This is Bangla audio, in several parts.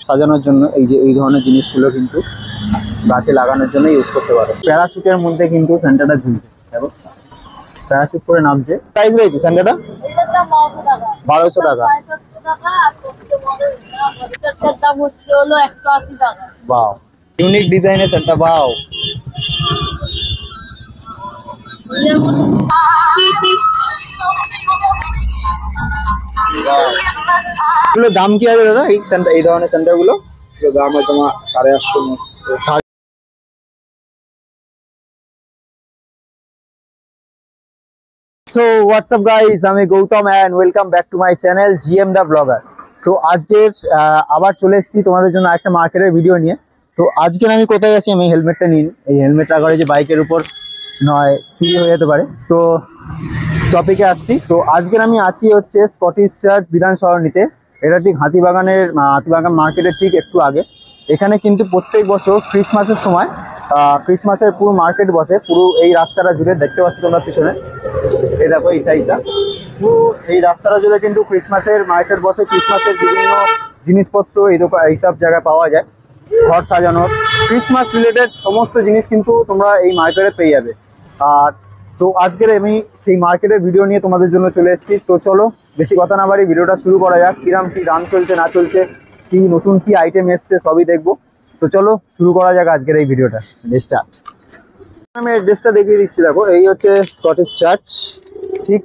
সাজানোর জন্য এই ধরনের জিনিসগুলো কিন্তু গাছে লাগানোর জন্য ইউজ করতে পারো। প্যারাশুটের মধ্যে কিন্তু সেন্টারটা ঝুলছে, দেখো প্যারাশুট করে নামছে। প্রাইস রয়েছে সেন্টারটা 1200 টাকা। বাও, ইউনিক ডিজাইনের সেন্টার। বাও, এগুলোর দাম কি আছে দাদা? এই ধরনের সেন্টার গুলো দাম হয় তোমার 850। সো হোয়াটসঅ্যাপ গাইস, আমি Gautam and welcome back to my channel GM the blogger. তো আজকের আবার চলে এসেছি তোমাদের জন্য একটা মার্কেটের ভিডিও নিয়ে। তো আজকের আমি কোথায় আছি, আমি হেলমেটটা নিন। এই হেলমেটটা করে যে বাইকের উপর নয় চুরি হয়ে যেতে পারে। তো টপিকে আসছি। তো আজকের আমি আছি হচ্ছে স্কটিশ চার্চ বিধান সরণিতে। এটা ঠিক হাতিবাগান মার্কেটের ঠিক একটু আগে। এখানে কিন্তু প্রত্যেক বছর ক্রিসমাসের সময় ক্রিসমাসের পুরো মার্কেট বসে। পুরো এই রাস্তাটা জুড়ে দেখতে পাচ্ছ তোমরা পিছনে, এই দেখো এই সাইডটা পুরো এই রাস্তাটা জুড়ে কিন্তু ক্রিসমাসের মার্কেট বসে। ক্রিসমাসের বিভিন্ন জিনিসপত্র এইসব জায়গায় পাওয়া যায়। ঘর সাজানোর ক্রিসমাস রিলেটেড সমস্ত জিনিস কিন্তু তোমরা এই মার্কেটে পেয়ে যাবে। আর তো আজকের আমি সেই মার্কেটের ভিডিও নিয়ে তোমাদের জন্য চলে এসেছি। তো চলো বেশি কথা না বাড়ি ভিডিওটা শুরু করা যাক। কিরম কি দাম চলছে না চলছে, কি নতুন কি আইটেম এসছে সবই দেখবো। তো চলো শুরু করা যাক আজকের এই ভিডিওটা। স্টার্ট। আমি অ্যাড্রেসটা দেখিয়ে দিচ্ছি, দেখো এই হচ্ছে স্কটিশ চার্চ। ঠিক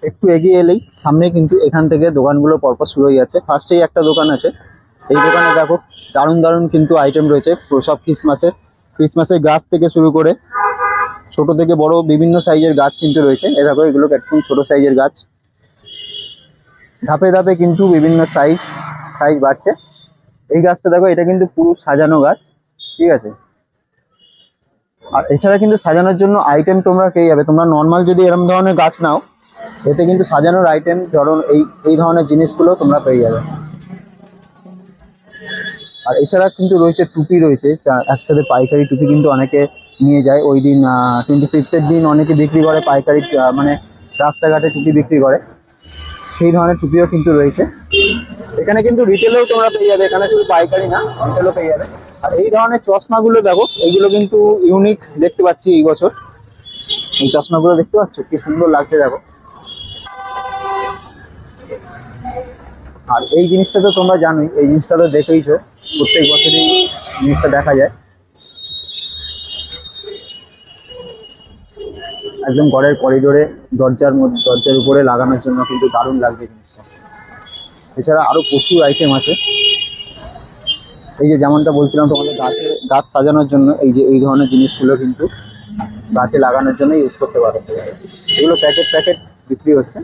একটু এগিয়ে এলেই সামনে কিন্তু এখান থেকে দোকানগুলো পরপর শুরু হয়ে যাচ্ছে। ফার্স্টেই একটা দোকান আছে, এই দোকানে দেখো দারুণ দারুণ কিন্তু আইটেম রয়েছে সব ক্রিসমাসের গাছ থেকে শুরু করে ছোট থেকে বড় বিভিন্ন সাইজের গাছ কিন্তু রয়েছে। এ দেখো এগুলো একদম ছোট সাইজের গাছ, ধাপে ধাপে কিন্তু বিভিন্ন সাইজ বাড়ছে। এই গাছটা দেখো, এটা কিন্তু পুরো সাজানো গাছ, ঠিক আছে। আর এছাড়া কিন্তু সাজানোর জন্য আইটেম তোমরা পেয়ে যাবে। তোমরা নর্মাল যদি এরকম ধরনের গাছ নাও, এতে কিন্তু সাজানোর আইটেম ধরুন এই ধরনের জিনিসগুলো তোমরা পেয়ে যাবে। আর এছাড়া কিন্তু রয়েছে টুপি রয়েছে, একসাথে পাইকারি টুপি কিন্তু অনেকে নিয়ে যায়। ওই দিন 25th দিন অনেকে বিক্রি করে পাইকারি, মানে রাস্তাঘাটে টুপি বিক্রি করে, সেই ধরনের টুপিও কিন্তু রয়েছে। এখানে কিন্তু রিটেলেও তোমরা পেয়ে যাবে, এখানে শুধু পাইকারি না রিটেলও পেয়ে যাবে। আর এই ধরনের চশমাগুলো দেখো, এইগুলো কিন্তু ইউনিক দেখতে পাচ্ছি এই বছর। এই চশমাগুলো দেখতে পাচ্ছ কি সুন্দর লাগছে দেখো। আর এই জিনিসটা তো তোমরা জানোই, এই জিনিসটা তো দেখেইছো, প্রত্যেক বছরই জিনিসটা দেখা যায়। একদম ঘরের করিডোরে দরজার উপরে লাগানোর জন্য কিন্তু দারুণ লাগবে জিনিসটা। এছাড়া আরো প্রচুর আইটেম আছে। এই যে যেমনটা বলছিলাম তোমাদের, গাছ সাজানোর জন্য এই ধরনের জিনিসগুলো কিন্তু গাছে লাগানোর জন্য ইউজ করতে পারো। এগুলো প্যাকেট বিক্রি হচ্ছে।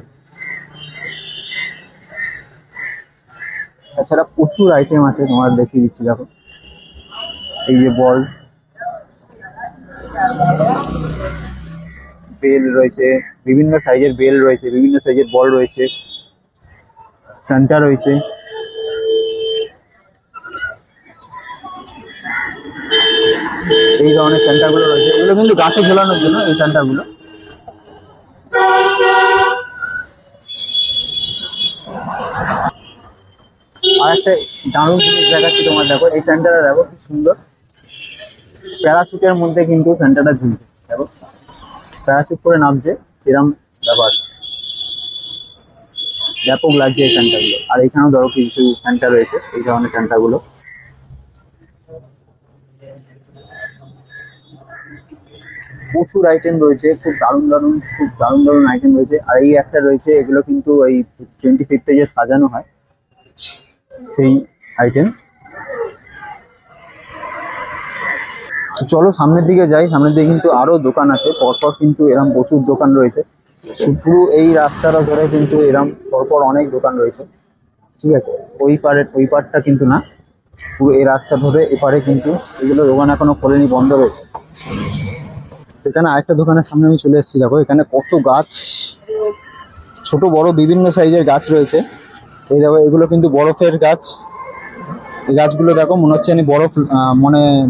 এছাড়া প্রচুর আইটেম আছে, তোমার দেখিয়ে দিচ্ছি দেখো। এই যে বল, বেল রয়েছে, বিভিন্ন সাইজের বেল রয়েছে, বিভিন্ন সাইজের বল রয়েছে, সান্টা রয়েছে। এই ধরনের সেন্টারগুলো রয়েছে, এগুলো কিন্তু গাছে ঝোলানোর জন্য এই সেন্টারগুলো। আর একটা দারুণ জিনিস দেখাচ্ছি তোমার, দেখো এই সেন্টারটা দেখো কি সুন্দর। প্যারাশুটের মধ্যে কিন্তু সেন্টারটা ঝুলছে, দেখো প্যারাশুট করে নামছে, এরকম ব্যাপার ব্যাপক লাগছে এই সেন্টারগুলো। আর এখানেও ধরো কিছু সেন্টার রয়েছে, এই ধরনের সেন্টারগুলো। প্রচুর আইটেম রয়েছে, খুব দারুণ আইটেম রয়েছে। আর এই একটা রয়েছে, এগুলো কিন্তু এই 25th যে সাজানো হয় সেই আইটেম। তো চলো সামনের দিকে যাই। সামনের দিকে কিন্তু আরো দোকান আছে পরপর, কিন্তু এরকম প্রচুর দোকান রয়েছে। পুরো এই রাস্তাটা ধরে কিন্তু এরকম পরপর অনেক দোকান রয়েছে, ঠিক আছে। ওই পারটা কিন্তু না, পুরো এই রাস্তা ধরে এপারে কিন্তু এগুলো দোকান এখনো খোলেনি, বন্ধ রয়েছে। এখানে আরেকটা দোকানের সামনে আমি চলে এসেছি, দেখো এখানে কত গাছ, ছোট বড় বিভিন্ন সাইজের গাছ রয়েছে। এই দেখো এগুলো কিন্তু বরফের গাছ। এই গাছগুলো দেখো মনে হচ্ছে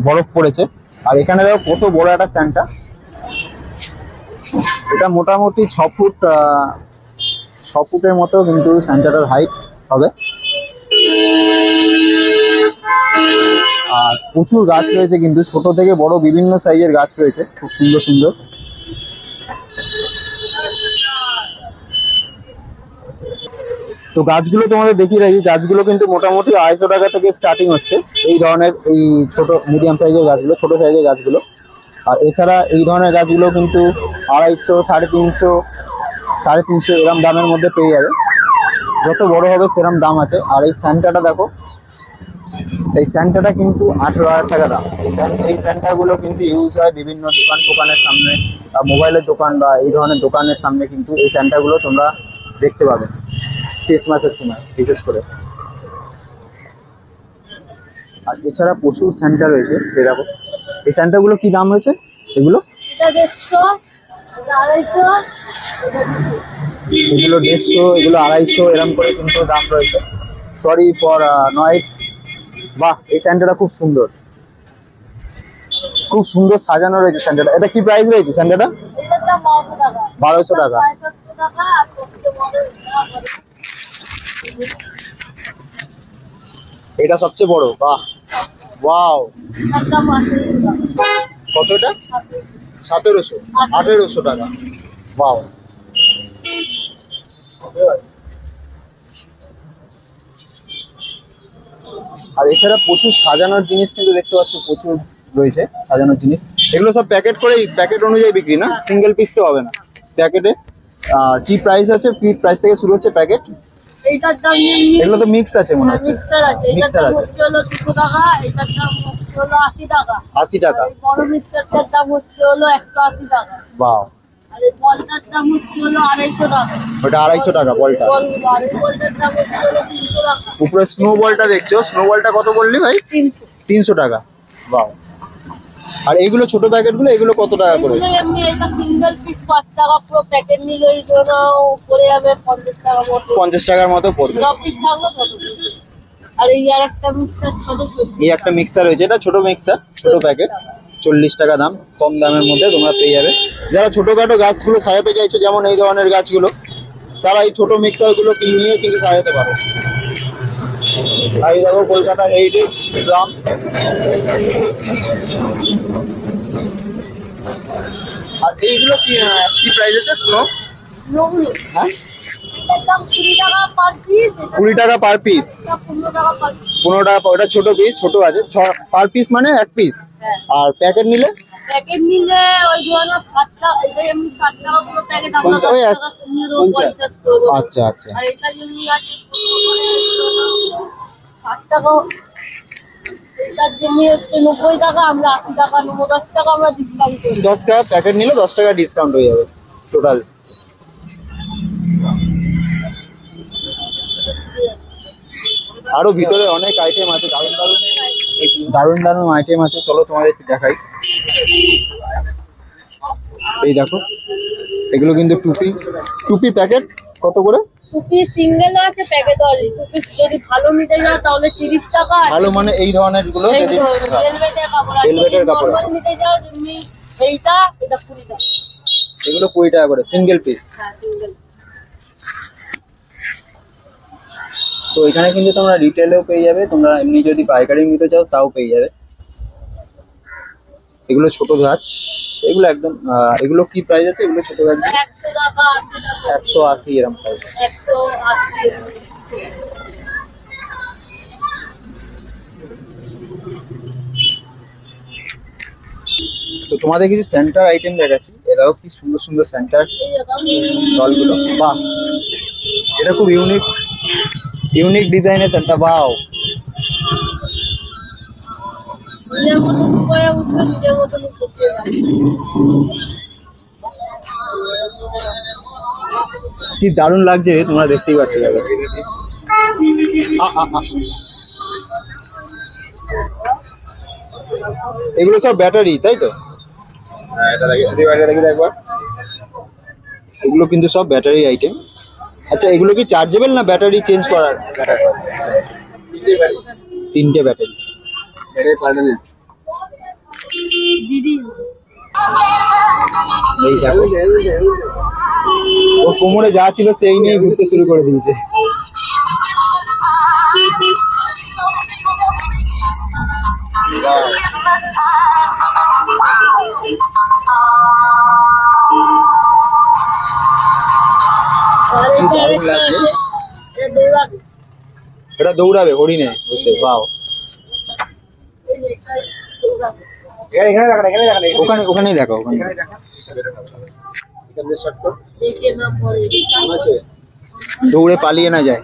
বরফ পড়েছে। আর এখানে দেখো কত বড় একটা সান্টা, এটা মোটামুটি 6 ফুট ফুটের মতো কিন্তু স্যান্টাটার হাইট হবে। আর প্রচুর গাছ রয়েছে, কিন্তু ছোট থেকে বড় বিভিন্ন সাইজের গাছ রয়েছে, খুব সুন্দর সুন্দর। তো গাছগুলো তোমাদের দেখিয়ে রাখি, গাছগুলো কিন্তু মোটামুটি 250 টাকা থেকে স্টার্টিং হচ্ছে, এই ধরনের এই ছোট মিডিয়াম সাইজের গাছগুলো, ছোট সাইজের গাছগুলো। আর এছাড়া এই ধরনের গাছগুলো কিন্তু 250, 350, 350 এরম দামের মধ্যে পেয়ে যাবে। যত বড় হবে সেরম দাম আছে। আর এই স্যান্টাটা দেখো, এই স্যান্টাটা কিন্তু 18,000 টাকা দাম। এই স্যান্টাগুলো কিন্তু ইউজ হয় বিভিন্ন দোকানের সামনে বা মোবাইলের দোকান বা এই ধরনের দোকানের সামনে, কিন্তু এই স্যান্টাগুলো তোমরা দেখতে পাবে ক্রিসমাসের সময় বিশেষ করে। আর এছাড়া প্রচুর স্যান্টা রয়েছে, এরকম। এই স্যান্টাগুলো কি দাম রয়েছে এগুলো? এগুলো 150, এগুলো 250 এরকম করে কিন্তু দাম রয়েছে। Sorry for noise. বাহ, এই স্যান্টাটা খুব সুন্দর, খুব সুন্দর সাজানো রয়েছে স্যান্টাটা। এটা কি প্রাইস রয়েছে স্যান্টাটা? 1200 টাকা। এটা সবচেয়ে বড়। বাহ, ওয়াও। কত এটা? 1700, 1800 টাকা। ওয়াও। আর এছাড়া প্রচুর সাজানোর জিনিস কিন্তু দেখতে পাচ্ছ, প্রচুর রয়েছে সাজানোর জিনিস। এগুলো সব প্যাকেট করে, প্যাকেট অনুযায়ী বিক্রি না, সিঙ্গেল পিস তো হবে না, প্যাকেটে। কি প্রাইস আছে, কি প্রাইস থেকে শুরু হচ্ছে প্যাকেট? এইটার দাম এগুলো তো মিক্স আছে মনে হচ্ছে। মিক্সার আছে, মিক্সার এটার দাম আছে হচ্ছে হলো 200 টাকা, এটার দাম হচ্ছে হলো 80 টাকা। 80 টাকা। আর এই বড় মিক্সারটার দাম হচ্ছে হলো 180 টাকা। বাহ। আর এই বলটার দাম হচ্ছে হলো 250 টাকা। ওটা 250 টাকা বলটা। আর এই বলটার দাম হচ্ছে হলো 300 টাকা। উপরে স্নো বলটা দেখছো, স্নো বলটা কত বললি ভাই? 300। 300 টাকা। বাহ। আর এইগুলো ছোট প্যাকেটগুলো, এগুলো কত টাকা করে? এগুলো এমনি এটা সিঙ্গেল পিস 5 টাকা, পুরো প্যাকেট নিলে এই জন্য পড়ে যাবে 50 টাকা মতো। 50 টাকার মতো পড়বে। 10 পিস থাকবে কত পিস। আর এই আর একটা মিক্সার ছোট ছোট। এই একটা মিক্সার হয়েছে, এটা ছোট মিক্সার, ছোট প্যাকেট, 40 টাকা দাম। কম দামের মধ্যে তোমরা পেয়ে যাবে। যারা ছোটখাটো গাছগুলো সাজাতে চাইছো, যেমন এই ধরনের গাছগুলো, তারা এই ছোট মিক্সারগুলো নিয়ে কিন্তু সাজাতে পারো। আর এই দেখো কলকাতা হেরিটেজ ড্রাম। আর এইগুলো কি কি প্রাইস আছে স্নো? নোগুলো হ্যাঁ, এটার দাম 20 টাকা পার পিস। 20 টাকা পার পিস। 15 টাকা পার পিস। 15 টাকা। ওটা ছোট পিস, ছোট আছে পার পিস, মানে এক পিস। হ্যাঁ। আর প্যাকেট নিলে? প্যাকেট নিলে ওই ধরনের 60 টাকা, এটা এমনি 60 টাকা পুরো প্যাকেট, আমরা 10 ওই টাকা কমিয়ে দেবো, 50 করে দেবো। আচ্ছা আচ্ছা। আর এটা যেমনি আছে 60 টাকা, এটার যেমনি হচ্ছে 90 টাকা, আমরা 80 টাকা নেবো, 10 টাকা আমরা ডিসকাউন্ট করি। 10 টাকা প্যাকেট নিলে 10 টাকা ডিসকাউন্ট হয়ে যাবে টোটাল। আরো ভিতরে অনেক আইটেম আছে, দারুণ দারুণ দারুণ দারুণ আইটেম আছে। চলো তোমাদের একটু দেখাই। এই দেখো, এগুলো কিন্তু টুপি, টুপি প্যাকেট কত করে? টুপি সিঙ্গেল আছে, প্যাকেট আছে। টুপি যদি ভালো নিতে যাও তাহলে 30 টাকা। ভালো মানে এই ধরনের গুলো যদি ভেলভেটের কাপড় আছে, ভেলভেটের যদি কাপড় আছে। নরমাল নিতে যাও যেমনি এইটা, এটা 20 টাকা। এগুলো 20 টাকা করে সিঙ্গেল পিস। হ্যাঁ, সিঙ্গেল। তো এখানে কিন্তু তোমরা রিটেলেও পেয়ে যাবে, তোমরা এমনি যদি পাইকারি নিতে চাও তাও পেয়ে যাবে। এগুলো ছোট গাছ, এগুলো একদম এগুলো কি প্রাইস আছে এগুলো ছোট গাছ? 100 টাকা, 80 টাকা, 180 এরকম প্রাইস। 180। তো তোমাদের কিছু সেন্টার আইটেম দেখাচ্ছি। এ দেখো কি সুন্দর সুন্দর সেন্টার এই দেখো, জলগুলো। বাহ, এটা খুব ইউনিক ইউনিক ডিজাইনের সেন্টার। বাও। নিজের মতন করে উঠবে, নিজের মতন করতে যাবে। কি দারুণ লাগছে, তোমরা দেখতেই পাচ্ছ। এগুলো সব ব্যাটারি, তাই তো? এগুলো কিন্তু সব ব্যাটারি আইটেম। আচ্ছা, এগুলো কি চার্জেবল না ব্যাটারি চেঞ্জ করার? তিনটে ব্যাটারি। দিদি এই দেখো ওর কোমরে যা ছিল সেই নিয়ে ঘুরতে শুরু করে দিয়েছে। আর এটা আরেকটা আছে, এটা দৌড়াবে। এটা দৌড়াবে হরিণে বসে, বাও। এই যে এটা দৌড়াবে। ওখানে ওখানেই দেখো, ওখানে দেখে না পড়ে। দৌড়ে পালিয়ে না যায়।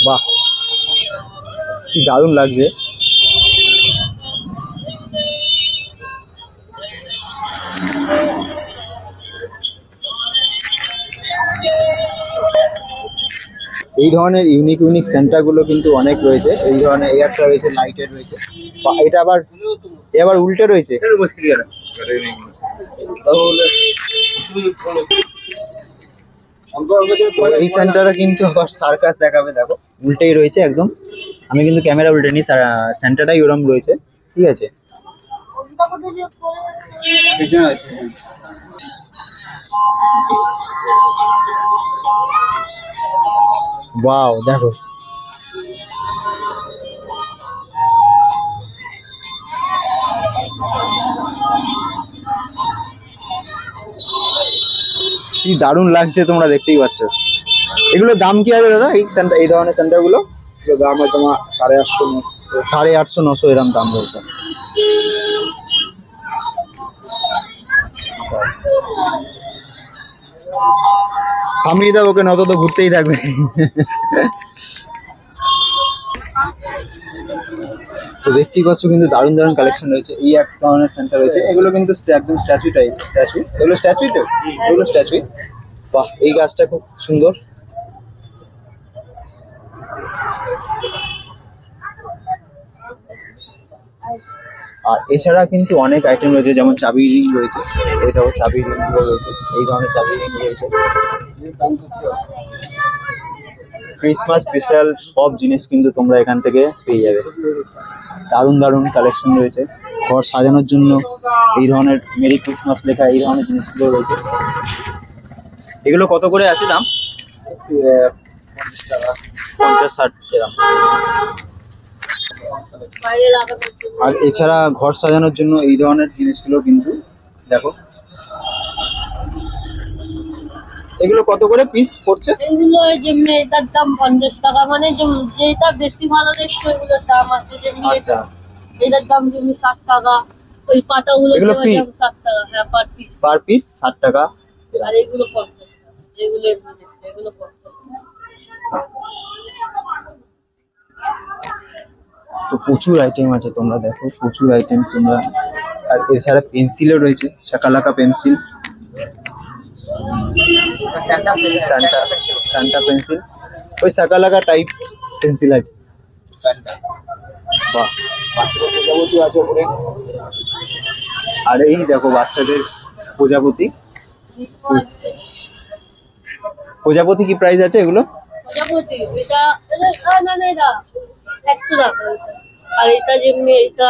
বাহ, কি দারুণ লাগছে। এই ধরনের ইউনিক ইউনিক সেন্টার গুলো কিন্তু অনেক রয়েছে। এই ধরনের এয়ারটা রয়েছে, লাইটের রয়েছে, এটা আবার উল্টে রয়েছে। এই সেন্টারে কিন্তু আবার সার্কাস দেখাবে, দেখো উল্টেই রয়েছে একদম। আমি কিন্তু ক্যামেরা উল্টে নি, সেন্টারটাই ওরম রয়েছে, ঠিক আছে। ওয়াও, দেখো কি দারুণ লাগছে, তোমরা দেখতেই পাচ্ছ। এগুলোর দাম কি আছে দাদা, এই সেন্টার, এই ধরনের সেন্টার গুলো? দাম হয় তোমার 850, 850, 900 এরকম দাম রয়েছে। থামিয়ে দাও ওকে, নত তো ঘুরতেই থাকবে। তো দেখতেই পাচ্ছ কিন্তু দারুণ দারুণ কালেকশন রয়েছে। এই এক ধরনের সেন্টার রয়েছে, এগুলো কিন্তু একদম স্ট্যাচু টাইপ, স্ট্যাচু, এগুলো স্ট্যাচুই তো, এগুলো স্ট্যাচুই। বাহ, এই গাছটা খুব সুন্দর। আর এছাড়া কিন্তু অনেক আইটেম রয়েছে, যেমন চাবি রিং রয়েছে, এটাও চাবি রিং গুলো রয়েছে, এই ধরনের চাবি রিং রয়েছে। ক্রিসমাস স্পেশাল সব জিনিস কিন্তু তোমরা এখান থেকে পেয়ে যাবে। দারুণ দারুণ কালেকশন রয়েছে। ঘর সাজানোর জন্য এই ধরনের মেরি ক্রিসমাস লেখা এই ধরনের জিনিসগুলো রয়েছে। এগুলো কত করে আছে দাম? 50-60 এরকম। বাইরে লাগানোর জন্য। আর এছাড়া ঘর সাজানোর জন্য এই ধরনের জিনিসগুলো কিন্তু দেখো, এগুলো কত করে পিস পড়ছে? এগুলো যেমনি এটার দাম 50 টাকা, মানে যেটা বেশি ভালো দেখছো ওইগুলোর দাম আছে, যেমনি আচ্ছা, এটার দাম যেমনি 60 টাকা, ওই পাতাগুলো এগুলো দাম piece? 60 টাকা, হ্যাঁ পার পিস। পার পিস 60 টাকা। আর এগুলো 50 টাকা, যেগুলো এমনি দেখছো এগুলো 50 টাকা। তো প্রচুর আইটেম আছে, তোমরা দেখো প্রচুর আইটেম তোমরা। আর এছাড়া পেন্সিলও রয়েছে, শাকালাকা পেন্সিল, সান্টা পেন্সিল, ওই শাকালাকা টাইপ পেন্সিল আছে। বাহ, বাচ্চাদের প্রজাপতি আছে ওপরে। আর এই দেখো বাচ্চাদের প্রজাপতি। প্রজাপতি কি প্রাইস আছে এগুলো? প্রজাপতি এটা না না এটা 100 টাকা এটা। আর এটা যেমনি এটা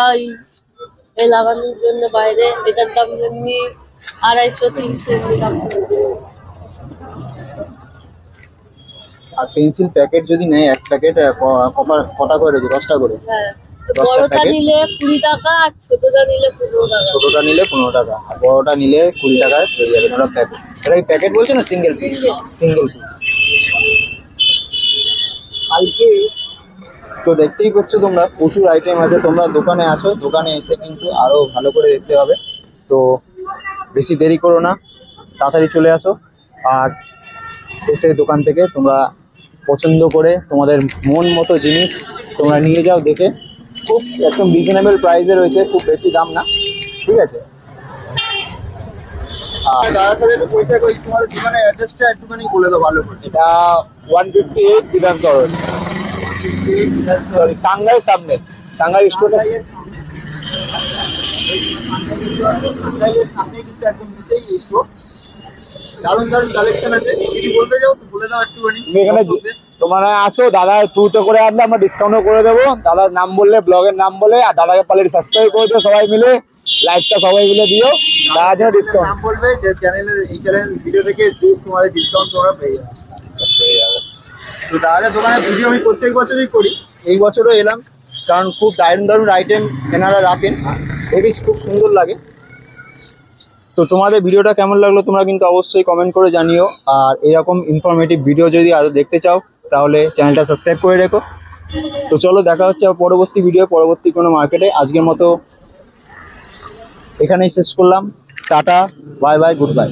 এই লাগানোর জন্য বাইরে, এটার দাম যেমনি 250-300 এমনি দাম পড়বে। আর পেন্সিল প্যাকেট যদি নেয়, এক প্যাকেট কটা করে রয়েছে? 10টা করে। হ্যাঁ, 10টা বড়টা প্যাকেট, নিলে 20 টাকা আর ছোটটা নিলে 15 টাকা। ছোটটা নিলে 15 টাকা, আর বড়টা নিলে 20 টাকায় পেয়ে যাবে তোমরা প্যাকেট। এটা কি প্যাকেট বলছো না সিঙ্গেল পিস? Single piece. তো দেখতেই পাচ্ছ তোমরা প্রচুর আইটেম আছে। তোমরা দোকানে আসো, দোকানে এসে কিন্তু আরো ভালো করে দেখতে হবে। তো বেশি দেরি করো না, তাড়াতাড়ি চলে আসো। আর এসে দোকান থেকে তোমরা পছন্দ করে তোমাদের মন মতো জিনিস তোমরা নিয়ে যাও। দেখে খুব একদম রিজনেবল প্রাইসে রয়েছে, খুব বেশি দাম না, ঠিক আছে। দাদার সাথে একটু পরিচয় করি, তোমাদের দোকানের অ্যাড্রেসটা একটুখানি বলে দাও ভালো করে। এটা 158 বিধানসভা রোড, সরি সাংঘাইয়ের সামনে, সাংঘাই স্টোর আছে। সামনে কিন্তু একদম নিচেই স্টোর। দারুণ দারুণ কালেকশন আছে, কিছু বলতে যাও তো বলে দাও একটুখানি। তুমি এখানে তোমরা আসো, দাদার থ্রুতে করে আসলে আমরা ডিসকাউন্টও করে দেবো। দাদার নাম বললে, ব্লগের নাম বলে, আর দাদাকে পারলে সাবস্ক্রাইব করে দিও সবাই মিলে, লাইকটা সবাই মিলে দিও, তার জন্য ডিসকাউন্ট নাম বলবে যে চ্যানেলের, এই চ্যানেল ভিডিও থেকে এসেছি, তোমাদের ডিসকাউন্ট তোমরা পেয়ে যাবে। হয়ে যাবে। তো তাহলে দোকানে ভিডিও আমি প্রত্যেক বছরই করি, এই বছরও এলাম, কারণ খুব দারুণ দারুণ আইটেম এনারা রাখেন, বেশ খুব সুন্দর লাগে। তো তোমাদের ভিডিওটা কেমন লাগলো তোমরা কিন্তু অবশ্যই কমেন্ট করে জানিও, আর এরকম ইনফরমেটিভ ভিডিও যদি আরও দেখতে চাও তাহলে চ্যানেলটা সাবস্ক্রাইব করে রেখো। তো চলো দেখা হচ্ছে পরবর্তী ভিডিও, পরবর্তী কোনো মার্কেটে। আজকের মতো এখানেই শেষ করলাম, tata, bye bye, good bye.